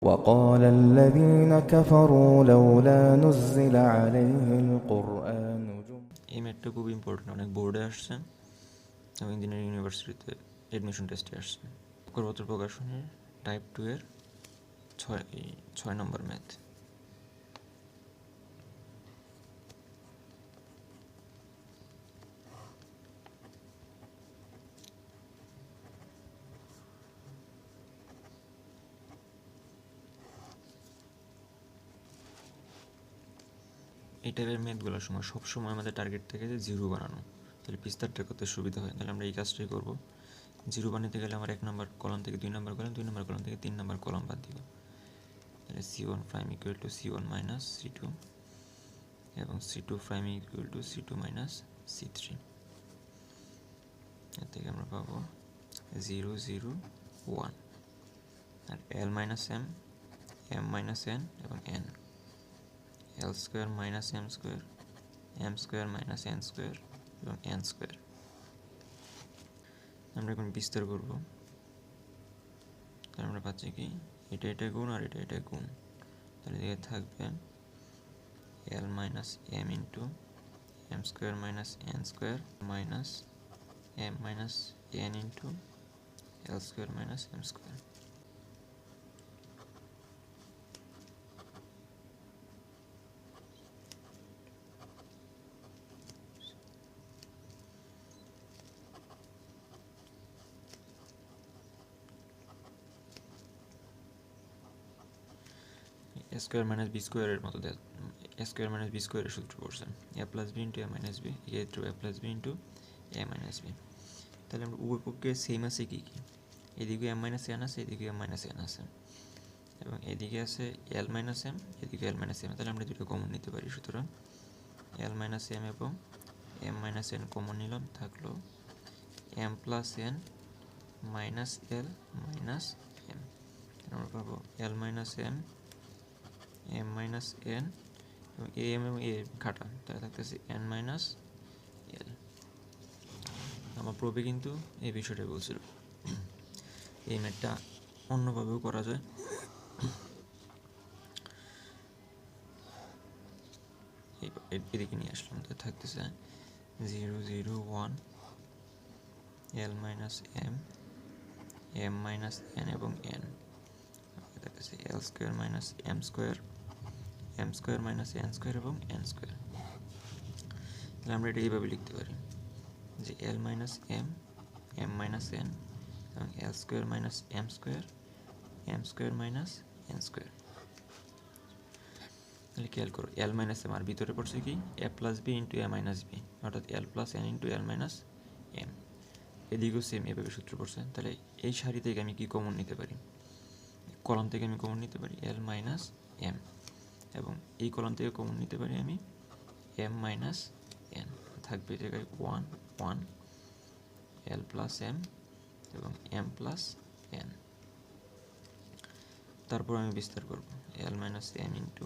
وقال الذين كفروا لولا نزل عليه القرآن এই ম্যাথটা খুব ইম্পর্টেন্ট, অনেক বোর্ডে আসছে এবং ইঞ্জিনিয়ারিং ইউনিভার্সিটিতে অ্যাডমিশন টেস্টে আসছে। করবত্র প্রকাশনের টাইপ 2 এর 6 নম্বর ম্যাথ। এই টাইপের ম্যাথগুলোর সময় সবসময় আমাদের টার্গেট থাকে যে জিরো বানানো, তাহলে বিস্তারটা করতে সুবিধা হয়। তাহলে আমরা এই কাজটাই করবো। জিরো বানাতে গেলে আমার 1 নম্বর কলাম থেকে 2 নম্বর কলাম, 2 নম্বর কলাম থেকে 3 নম্বর কলাম বাদ দিব। তাহলে C1 prime equal to C1 minus C2 এবং C2 prime equal to C2 minus C3। এর থেকে আমরা পাবো 0 0 1 আর L minus M, M minus N এবং N, L square minus M square, M square minus N square এবং N square. আমরা এখন বিস্তার করব। তাহলে আমরা পাচ্ছি কি এটা গুণ আর এটা গুণ, তাহলে এদিকে থাকবে L minus M into M square minus N square minus M minus N into L square minus M square. A square minus B স্কোয়ারের মতো এ স্কোয়ার মাইনাস বি স্কোয়ারের সূত্র পড়ছেন, A plus B into A minus B equal to A plus B into A minus B. তাহলে আমরা উভয় পক্ষে same আছে কি কি, এদিকে এম মাইনাস এন আছে, এদিকে এম মাইনাস এন আছে এবং এদিকে আছে এল মাইনাস এম, এদিকে এল মাইনাস এম। তাহলে আমরা দুটো কমন নিতে পারি। সুতরাং এল মাইনাস এম এবং এম মাইনাস এন কমন নিলাম, থাকলো M plus N minus L minus M. আমরা পাবো L minus M, M minus N এবং এ এম এবং এ কাটা, তাহলে থাকতেছে এন মাইনাস এল। আমার প্রবে কিন্তু এই বিষয়টা বলছিল। এই ম্যাথটা অন্যভাবেও করা যায়। এদিকে নিয়ে আসলাম, তো থাকতেছে 0 0 1 L minus M, M minus N এবং এন, থাকতেছে L square minus M square, M square minus N square এবং এন স্কোয়ার। তাহলে আমরা এটা এইভাবে লিখতে পারি যে L minus M, M minus N এবং L square minus M square, M square minus N square. তাহলে খেয়াল করো এল মাইনাস এম আর ভিতরে পড়ছে কি এ plus B into A minus B, অর্থাৎ এল plus N into L minus M. এদিকেও same এভাবে সূত্র পড়ছে। তাহলে এই সারি থেকে আমি কি কমন নিতে পারি, কলাম থেকে আমি কমন নিতে পারি এল মাইনাস এম এবং এই কলাম থেকে কমন নিতে পারি আমি এম মাইনাস এন। থাকবে জায়গায় 1 1 এল প্লাস এম এবং এম প্লাস এন। তারপর আমি বিস্তার করব L minus M into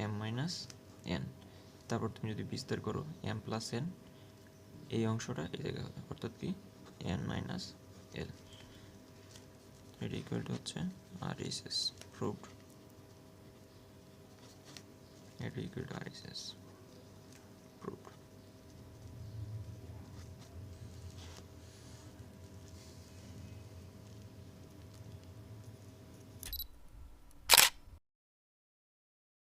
M minus N. তারপর তুমি যদি বিস্তার করো এম প্লাস এন, এই অংশটা এই জায়গায় হবে, অর্থাৎ কি এন মাইনাস এল। এটা ইকুয়াল টু হচ্ছে RHS প্রুভড, এটা ইকুয়াল টু RHS।